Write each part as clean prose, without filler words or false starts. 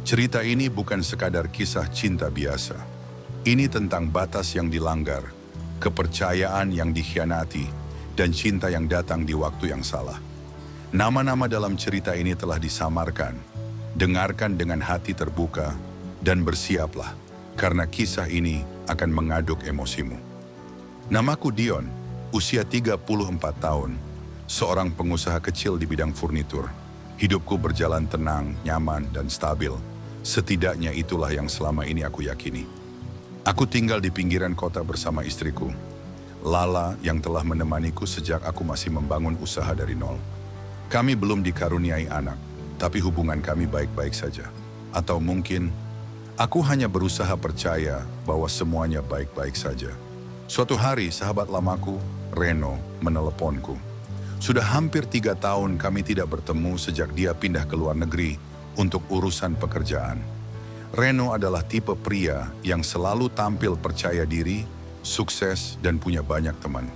Cerita ini bukan sekadar kisah cinta biasa. Ini tentang batas yang dilanggar, kepercayaan yang dikhianati, dan cinta yang datang di waktu yang salah. Nama-nama dalam cerita ini telah disamarkan. Dengarkan dengan hati terbuka dan bersiaplah, karena kisah ini akan mengaduk emosimu. Namaku Dion, usia 34 tahun, seorang pengusaha kecil di bidang furnitur. Hidupku berjalan tenang, nyaman, dan stabil. Setidaknya itulah yang selama ini aku yakini. Aku tinggal di pinggiran kota bersama istriku, Lala, yang telah menemaniku sejak aku masih membangun usaha dari nol. Kami belum dikaruniai anak, tapi hubungan kami baik-baik saja. Atau mungkin, aku hanya berusaha percaya bahwa semuanya baik-baik saja. Suatu hari, sahabat lamaku, Reno, meneleponku. Sudah hampir 3 tahun kami tidak bertemu sejak dia pindah ke luar negeri untuk urusan pekerjaan. Reno adalah tipe pria yang selalu tampil percaya diri, sukses, dan punya banyak teman.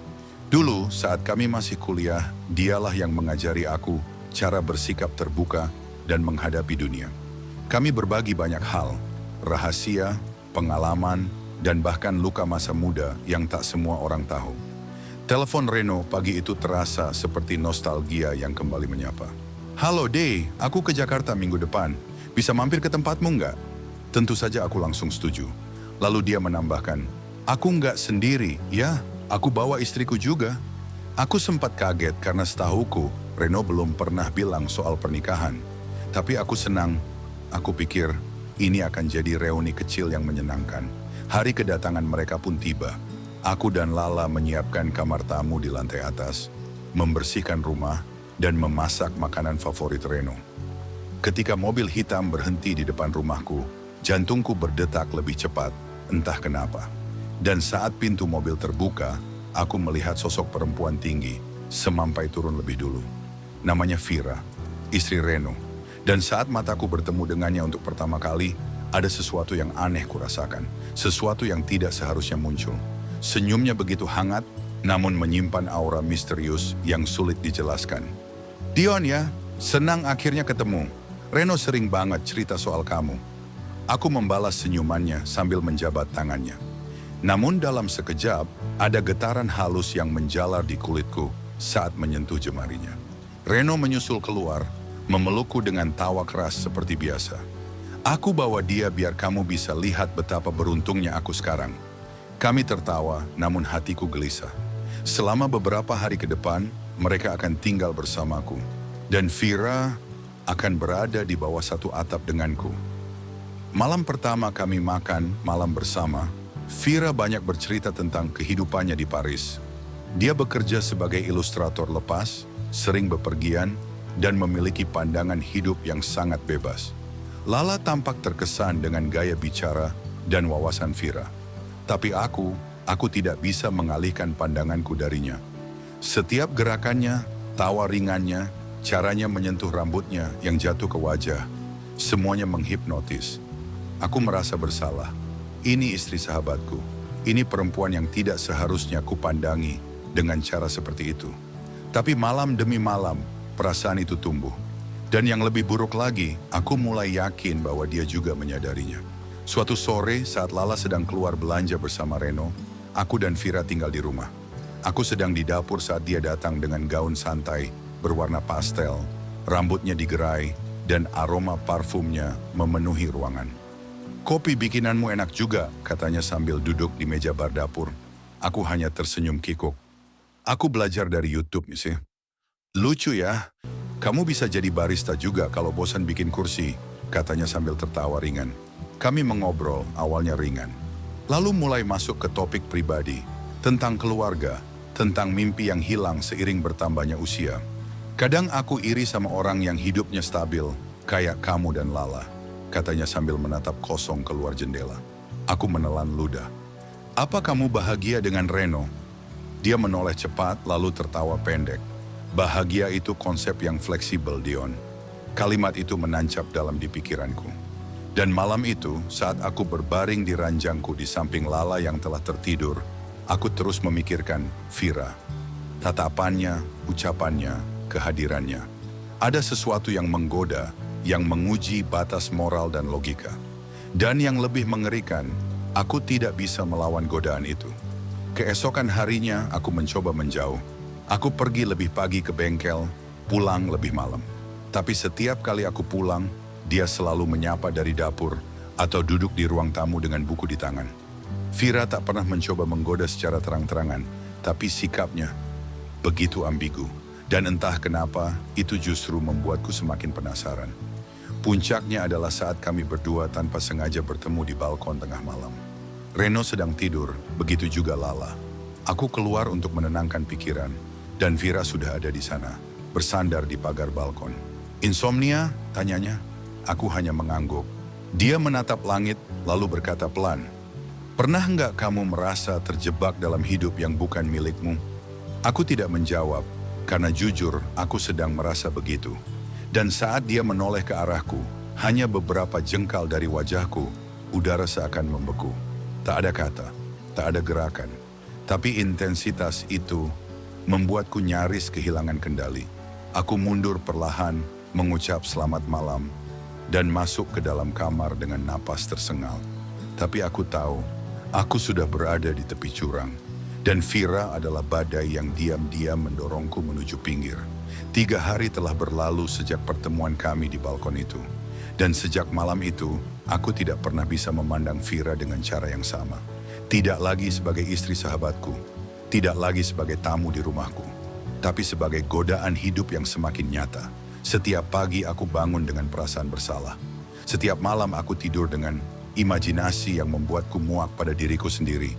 Dulu saat kami masih kuliah, dialah yang mengajari aku cara bersikap terbuka dan menghadapi dunia. Kami berbagi banyak hal, rahasia, pengalaman, dan bahkan luka masa muda yang tak semua orang tahu. Telepon Reno pagi itu terasa seperti nostalgia yang kembali menyapa. "Halo Dey, aku ke Jakarta minggu depan. Bisa mampir ke tempatmu nggak?" Tentu saja aku langsung setuju. Lalu dia menambahkan, "Aku nggak sendiri, ya, aku bawa istriku juga." Aku sempat kaget karena setahuku Reno belum pernah bilang soal pernikahan. Tapi aku senang. Aku pikir ini akan jadi reuni kecil yang menyenangkan. Hari kedatangan mereka pun tiba. Aku dan Lala menyiapkan kamar tamu di lantai atas, membersihkan rumah, dan memasak makanan favorit Reno. Ketika mobil hitam berhenti di depan rumahku, jantungku berdetak lebih cepat, entah kenapa. Dan saat pintu mobil terbuka, aku melihat sosok perempuan tinggi, semampai turun lebih dulu. Namanya Vira, istri Reno. Dan saat mataku bertemu dengannya untuk pertama kali, ada sesuatu yang aneh kurasakan. Sesuatu yang tidak seharusnya muncul. Senyumnya begitu hangat, namun menyimpan aura misterius yang sulit dijelaskan. "Dion ya, senang akhirnya ketemu. Reno sering banget cerita soal kamu." Aku membalas senyumannya sambil menjabat tangannya. Namun dalam sekejap, ada getaran halus yang menjalar di kulitku saat menyentuh jemarinya. Reno menyusul keluar, memelukku dengan tawa keras seperti biasa. "Aku bawa dia biar kamu bisa lihat betapa beruntungnya aku sekarang." Kami tertawa, namun hatiku gelisah. Selama beberapa hari ke depan, mereka akan tinggal bersamaku. Dan Vira akan berada di bawah satu atap denganku. Malam pertama kami makan malam bersama, Vira banyak bercerita tentang kehidupannya di Paris. Dia bekerja sebagai ilustrator lepas, sering bepergian, dan memiliki pandangan hidup yang sangat bebas. Lala tampak terkesan dengan gaya bicara dan wawasan Vira. Tapi aku tidak bisa mengalihkan pandanganku darinya. Setiap gerakannya, tawa ringannya, caranya menyentuh rambutnya yang jatuh ke wajah, semuanya menghipnotis. Aku merasa bersalah. Ini istri sahabatku. Ini perempuan yang tidak seharusnya kupandangi dengan cara seperti itu. Tapi malam demi malam, perasaan itu tumbuh. Dan yang lebih buruk lagi, aku mulai yakin bahwa dia juga menyadarinya. Suatu sore saat Lala sedang keluar belanja bersama Reno, aku dan Vira tinggal di rumah. Aku sedang di dapur saat dia datang dengan gaun santai, berwarna pastel, rambutnya digerai, dan aroma parfumnya memenuhi ruangan. "Kopi bikinanmu enak juga," katanya sambil duduk di meja bar dapur. Aku hanya tersenyum kikuk. "Aku belajar dari YouTube sih." "Lucu ya, kamu bisa jadi barista juga kalau bosan bikin kursi," katanya sambil tertawa ringan. Kami mengobrol, awalnya ringan. Lalu mulai masuk ke topik pribadi, tentang keluarga, tentang mimpi yang hilang seiring bertambahnya usia. "Kadang aku iri sama orang yang hidupnya stabil, kayak kamu dan Lala," katanya sambil menatap kosong keluar jendela. Aku menelan ludah. "Apa kamu bahagia dengan Reno?" Dia menoleh cepat lalu tertawa pendek. "Bahagia itu konsep yang fleksibel, Dion." Kalimat itu menancap dalam di pikiranku. Dan malam itu, saat aku berbaring di ranjangku di samping Lala yang telah tertidur, aku terus memikirkan Vira. Tatapannya, ucapannya, kehadirannya. Ada sesuatu yang menggoda, yang menguji batas moral dan logika. Dan yang lebih mengerikan, aku tidak bisa melawan godaan itu. Keesokan harinya aku mencoba menjauh. Aku pergi lebih pagi ke bengkel, pulang lebih malam. Tapi setiap kali aku pulang, dia selalu menyapa dari dapur atau duduk di ruang tamu dengan buku di tangan. Vira tak pernah mencoba menggoda secara terang-terangan, tapi sikapnya begitu ambigu. Dan entah kenapa, itu justru membuatku semakin penasaran. Puncaknya adalah saat kami berdua tanpa sengaja bertemu di balkon tengah malam. Reno sedang tidur, begitu juga Lala. Aku keluar untuk menenangkan pikiran, dan Vira sudah ada di sana, bersandar di pagar balkon. Insomnia? Tanyanya. Aku hanya mengangguk. Dia menatap langit, lalu berkata pelan, "Pernah nggak kamu merasa terjebak dalam hidup yang bukan milikmu?" Aku tidak menjawab, karena jujur aku sedang merasa begitu. Dan saat dia menoleh ke arahku, hanya beberapa jengkal dari wajahku, udara seakan membeku. Tak ada kata, tak ada gerakan. Tapi intensitas itu membuatku nyaris kehilangan kendali. Aku mundur perlahan, mengucap selamat malam, dan masuk ke dalam kamar dengan napas tersengal. Tapi aku tahu, aku sudah berada di tepi jurang, dan Vira adalah badai yang diam-diam mendorongku menuju pinggir. 3 hari telah berlalu sejak pertemuan kami di balkon itu, dan sejak malam itu, aku tidak pernah bisa memandang Vira dengan cara yang sama. Tidak lagi sebagai istri sahabatku, tidak lagi sebagai tamu di rumahku, tapi sebagai godaan hidup yang semakin nyata. Setiap pagi aku bangun dengan perasaan bersalah. Setiap malam aku tidur dengan imajinasi yang membuatku muak pada diriku sendiri.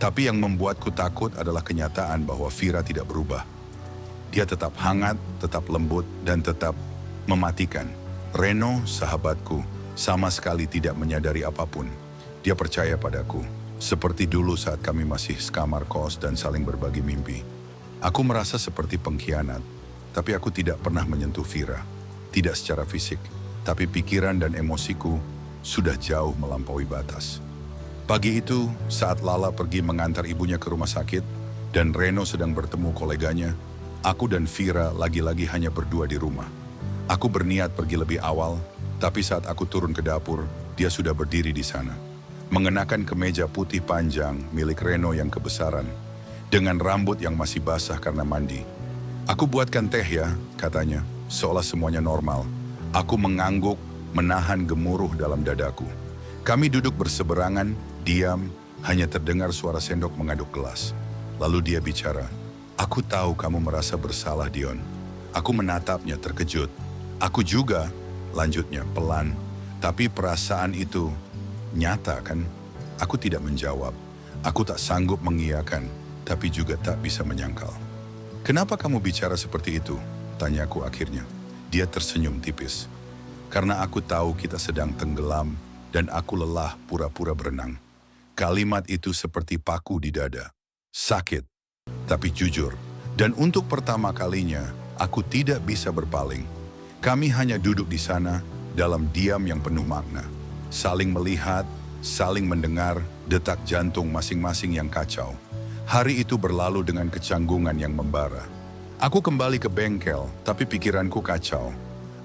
Tapi yang membuatku takut adalah kenyataan bahwa Vira tidak berubah. Dia tetap hangat, tetap lembut, dan tetap mematikan. Reno, sahabatku, sama sekali tidak menyadari apapun. Dia percaya padaku, seperti dulu saat kami masih sekamar kos dan saling berbagi mimpi. Aku merasa seperti pengkhianat, tapi aku tidak pernah menyentuh Vira. Tidak secara fisik, tapi pikiran dan emosiku sudah jauh melampaui batas. Pagi itu, saat Lala pergi mengantar ibunya ke rumah sakit dan Reno sedang bertemu koleganya, aku dan Vira lagi-lagi hanya berdua di rumah. Aku berniat pergi lebih awal, tapi saat aku turun ke dapur, dia sudah berdiri di sana. Mengenakan kemeja putih panjang milik Reno yang kebesaran, dengan rambut yang masih basah karena mandi. "Aku buatkan teh ya," katanya, seolah semuanya normal. Aku mengangguk, menahan gemuruh dalam dadaku. Kami duduk berseberangan, diam, hanya terdengar suara sendok mengaduk gelas. Lalu dia bicara, "Aku tahu kamu merasa bersalah, Dion." Aku menatapnya terkejut. "Aku juga," lanjutnya pelan. "Tapi perasaan itu nyata kan?" Aku tidak menjawab. Aku tak sanggup mengiyakan, tapi juga tak bisa menyangkal. "Kenapa kamu bicara seperti itu?" tanyaku akhirnya. Dia tersenyum tipis. "Karena aku tahu kita sedang tenggelam dan aku lelah pura-pura berenang." Kalimat itu seperti paku di dada. Sakit, tapi jujur. Dan untuk pertama kalinya, aku tidak bisa berpaling. Kami hanya duduk di sana dalam diam yang penuh makna. Saling melihat, saling mendengar, detak jantung masing-masing yang kacau. Hari itu berlalu dengan kecanggungan yang membara. Aku kembali ke bengkel, tapi pikiranku kacau.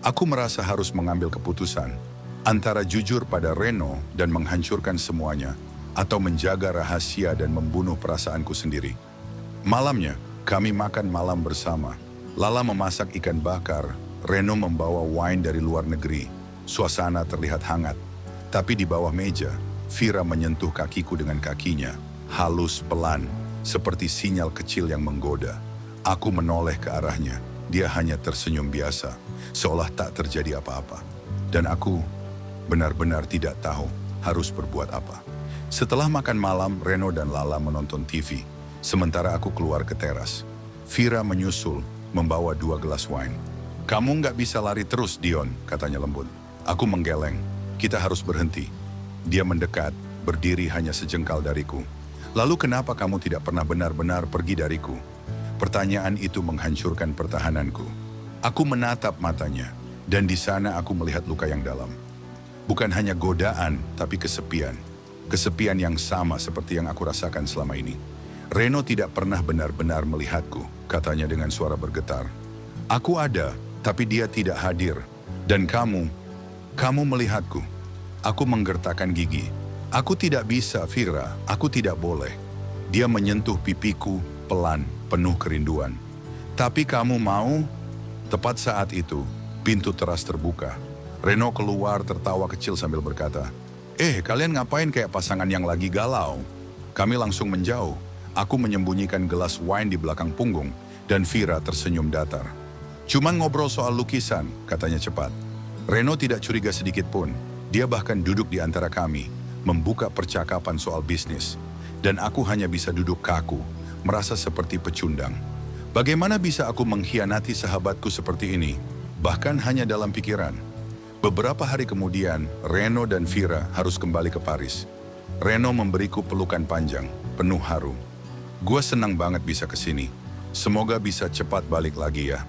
Aku merasa harus mengambil keputusan antara jujur pada Reno dan menghancurkan semuanya, atau menjaga rahasia dan membunuh perasaanku sendiri. Malamnya, kami makan malam bersama. Lala memasak ikan bakar, Reno membawa wine dari luar negeri. Suasana terlihat hangat. Tapi di bawah meja, Vira menyentuh kakiku dengan kakinya, halus pelan, seperti sinyal kecil yang menggoda. Aku menoleh ke arahnya, dia hanya tersenyum biasa, seolah tak terjadi apa-apa. Dan aku benar-benar tidak tahu harus berbuat apa. Setelah makan malam, Reno dan Lala menonton TV, sementara aku keluar ke teras. Vira menyusul, membawa 2 gelas wine. "Kamu nggak bisa lari terus, Dion," katanya lembut. Aku menggeleng, "Kita harus berhenti." Dia mendekat, berdiri hanya sejengkal dariku. "Lalu kenapa kamu tidak pernah benar-benar pergi dariku?" Pertanyaan itu menghancurkan pertahananku. Aku menatap matanya, dan di sana aku melihat luka yang dalam. Bukan hanya godaan, tapi kesepian. Kesepian yang sama seperti yang aku rasakan selama ini. "Reno tidak pernah benar-benar melihatku," katanya dengan suara bergetar. "Aku ada, tapi dia tidak hadir. Dan kamu, Kamu melihatku. Aku menggertakkan gigi. Aku tidak bisa, Vira. Aku tidak boleh. Dia menyentuh pipiku, pelan, penuh kerinduan. Tapi kamu mau? Tepat saat itu, pintu teras terbuka. Reno keluar tertawa kecil sambil berkata, kalian ngapain kayak pasangan yang lagi galau? Kami langsung menjauh. Aku menyembunyikan gelas wine di belakang punggung, dan Vira tersenyum datar. Cuman ngobrol soal lukisan, katanya cepat. Reno tidak curiga sedikit pun. Dia bahkan duduk di antara kami, membuka percakapan soal bisnis. Dan aku hanya bisa duduk kaku, merasa seperti pecundang. Bagaimana bisa aku mengkhianati sahabatku seperti ini? Bahkan hanya dalam pikiran. Beberapa hari kemudian, Reno dan Vira harus kembali ke Paris. Reno memberiku pelukan panjang, penuh haru. Gue senang banget bisa kesini. Semoga bisa cepat balik lagi ya.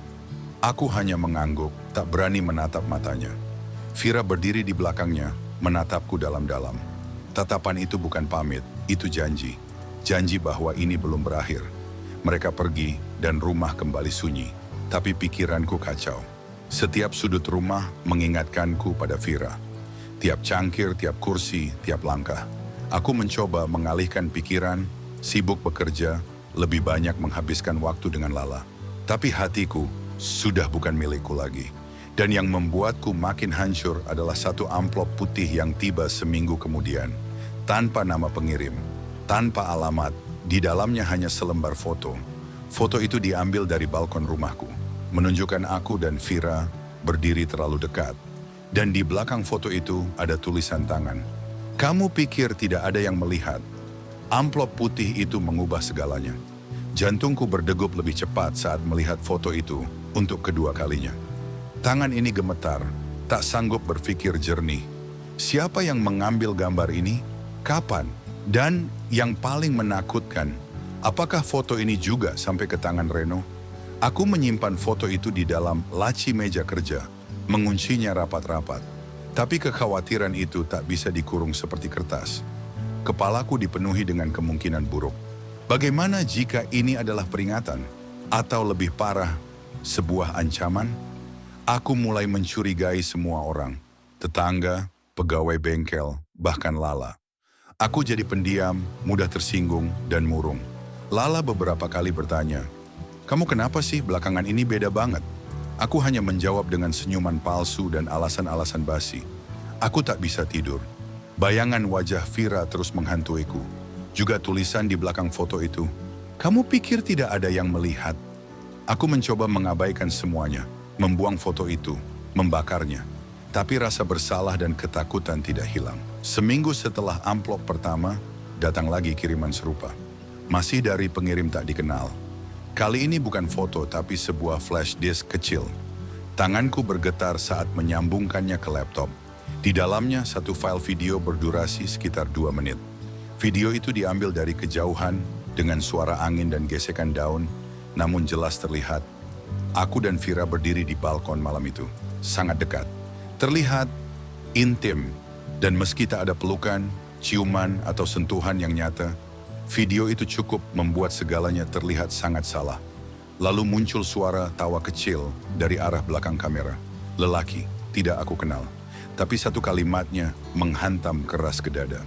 Aku hanya mengangguk, tak berani menatap matanya. Vira berdiri di belakangnya, menatapku dalam-dalam. Tatapan itu bukan pamit, itu janji. Janji bahwa ini belum berakhir. Mereka pergi dan rumah kembali sunyi. Tapi pikiranku kacau. Setiap sudut rumah mengingatkanku pada Vira. Tiap cangkir, tiap kursi, tiap langkah. Aku mencoba mengalihkan pikiran, sibuk bekerja, lebih banyak menghabiskan waktu dengan Lala. Tapi hatiku sudah bukan milikku lagi. Dan yang membuatku makin hancur adalah satu amplop putih yang tiba seminggu kemudian. Tanpa nama pengirim, tanpa alamat, di dalamnya hanya selembar foto. Foto itu diambil dari balkon rumahku, menunjukkan aku dan Vira berdiri terlalu dekat. Dan di belakang foto itu ada tulisan tangan. Kamu pikir tidak ada yang melihat? Amplop putih itu mengubah segalanya. Jantungku berdegup lebih cepat saat melihat foto itu untuk kedua kalinya. Tangan ini gemetar, tak sanggup berpikir jernih. Siapa yang mengambil gambar ini? Kapan? Dan yang paling menakutkan, apakah foto ini juga sampai ke tangan Reno? Aku menyimpan foto itu di dalam laci meja kerja, menguncinya rapat-rapat. Tapi kekhawatiran itu tak bisa dikurung seperti kertas. Kepalaku dipenuhi dengan kemungkinan buruk. Bagaimana jika ini adalah peringatan? Atau lebih parah, sebuah ancaman? Aku mulai mencurigai semua orang. Tetangga, pegawai bengkel, bahkan Lala. Aku jadi pendiam, mudah tersinggung, dan murung. Lala beberapa kali bertanya, "Kamu kenapa sih belakangan ini beda banget?" Aku hanya menjawab dengan senyuman palsu dan alasan-alasan basi. Aku tak bisa tidur. Bayangan wajah Vira terus menghantuiku. Juga tulisan di belakang foto itu. "Kamu pikir tidak ada yang melihat?" Aku mencoba mengabaikan semuanya, membuang foto itu, membakarnya. Tapi rasa bersalah dan ketakutan tidak hilang. Seminggu setelah amplop pertama, datang lagi kiriman serupa. Masih dari pengirim tak dikenal. Kali ini bukan foto tapi sebuah flash disk kecil. Tanganku bergetar saat menyambungkannya ke laptop. Di dalamnya satu file video berdurasi sekitar 2 menit. Video itu diambil dari kejauhan dengan suara angin dan gesekan daun, namun jelas terlihat. Aku dan Vira berdiri di balkon malam itu, sangat dekat. Terlihat intim, dan meski tak ada pelukan, ciuman, atau sentuhan yang nyata, video itu cukup membuat segalanya terlihat sangat salah. Lalu muncul suara tawa kecil dari arah belakang kamera. Lelaki, tidak aku kenal. Tapi satu kalimatnya menghantam keras ke dada.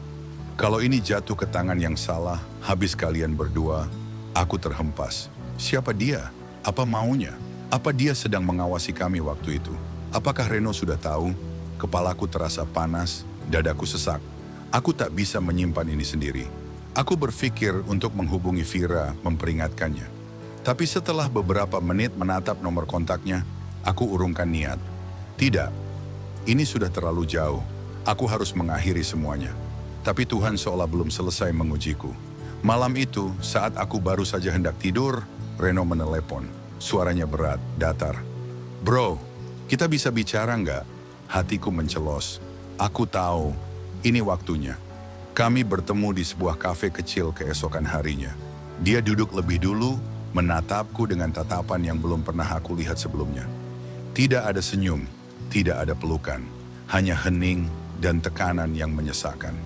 Kalau ini jatuh ke tangan yang salah, habis kalian berdua, aku terhempas. Siapa dia? Apa maunya? Apa dia sedang mengawasi kami waktu itu? Apakah Reno sudah tahu? Kepalaku terasa panas, dadaku sesak. Aku tak bisa menyimpan ini sendiri. Aku berpikir untuk menghubungi Vira, memperingatkannya. Tapi setelah beberapa menit menatap nomor kontaknya, aku urungkan niat. Tidak, ini sudah terlalu jauh. Aku harus mengakhiri semuanya. Tapi Tuhan seolah belum selesai mengujiku. Malam itu, saat aku baru saja hendak tidur, Reno menelepon. Suaranya berat, datar. "Bro, kita bisa bicara nggak?" Hatiku mencelos. Aku tahu, ini waktunya. Kami bertemu di sebuah kafe kecil keesokan harinya. Dia duduk lebih dulu, menatapku dengan tatapan yang belum pernah aku lihat sebelumnya. Tidak ada senyum, tidak ada pelukan, hanya hening dan tekanan yang menyesakkan.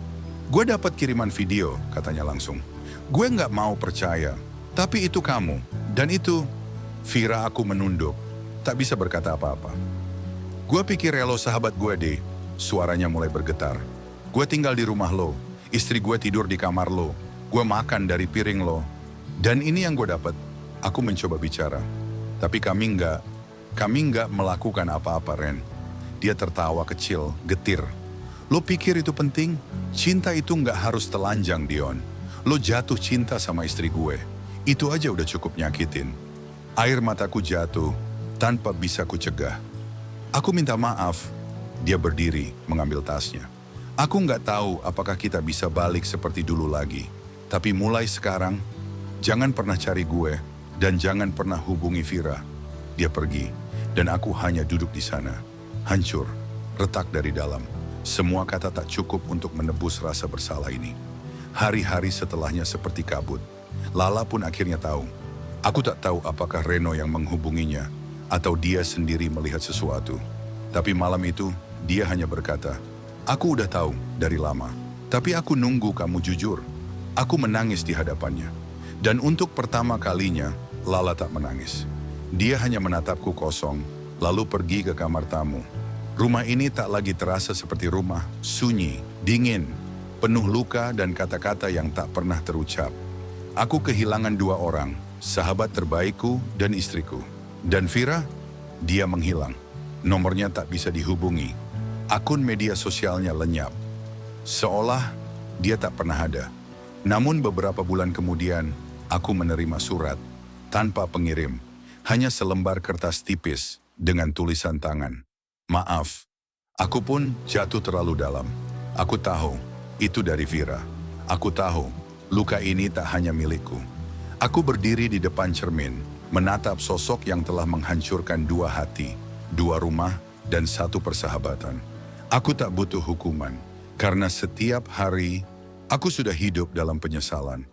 "Gue dapat kiriman video," katanya langsung. "Gue nggak mau percaya, tapi itu kamu, dan itu..." Vira, aku menunduk, tak bisa berkata apa-apa. "Gue pikir Relo sahabat gue deh, suaranya mulai bergetar. Gue tinggal di rumah lo, istri gue tidur di kamar lo, gue makan dari piring lo. Dan ini yang gue dapat. Aku mencoba bicara. Tapi kami nggak melakukan apa-apa, Ren. Dia tertawa kecil, getir. Lo pikir itu penting? Cinta itu nggak harus telanjang, Dion. Lo jatuh cinta sama istri gue. Itu aja udah cukup nyakitin. Air mataku jatuh, tanpa bisa ku cegah. Aku minta maaf. Dia berdiri, mengambil tasnya. Aku nggak tahu apakah kita bisa balik seperti dulu lagi. Tapi mulai sekarang, jangan pernah cari gue, dan jangan pernah hubungi Vira. Dia pergi, dan aku hanya duduk di sana. Hancur, retak dari dalam. Semua kata tak cukup untuk menebus rasa bersalah ini. Hari-hari setelahnya seperti kabut. Lala pun akhirnya tahu. Aku tak tahu apakah Reno yang menghubunginya, atau dia sendiri melihat sesuatu. Tapi malam itu, dia hanya berkata, "Aku udah tahu dari lama, tapi aku nunggu kamu jujur." Aku menangis di hadapannya. Dan untuk pertama kalinya, Lala tak menangis. Dia hanya menatapku kosong, lalu pergi ke kamar tamu. Rumah ini tak lagi terasa seperti rumah, sunyi, dingin, penuh luka dan kata-kata yang tak pernah terucap. Aku kehilangan dua orang, sahabat terbaikku dan istriku. Dan Vira, dia menghilang. Nomornya tak bisa dihubungi. Akun media sosialnya lenyap. Seolah dia tak pernah ada. Namun beberapa bulan kemudian, aku menerima surat tanpa pengirim. Hanya selembar kertas tipis dengan tulisan tangan. "Maaf." Aku pun jatuh terlalu dalam. Aku tahu itu dari Vira. Aku tahu luka ini tak hanya milikku. Aku berdiri di depan cermin, menatap sosok yang telah menghancurkan dua hati, dua rumah, dan satu persahabatan. Aku tak butuh hukuman, karena setiap hari aku sudah hidup dalam penyesalan.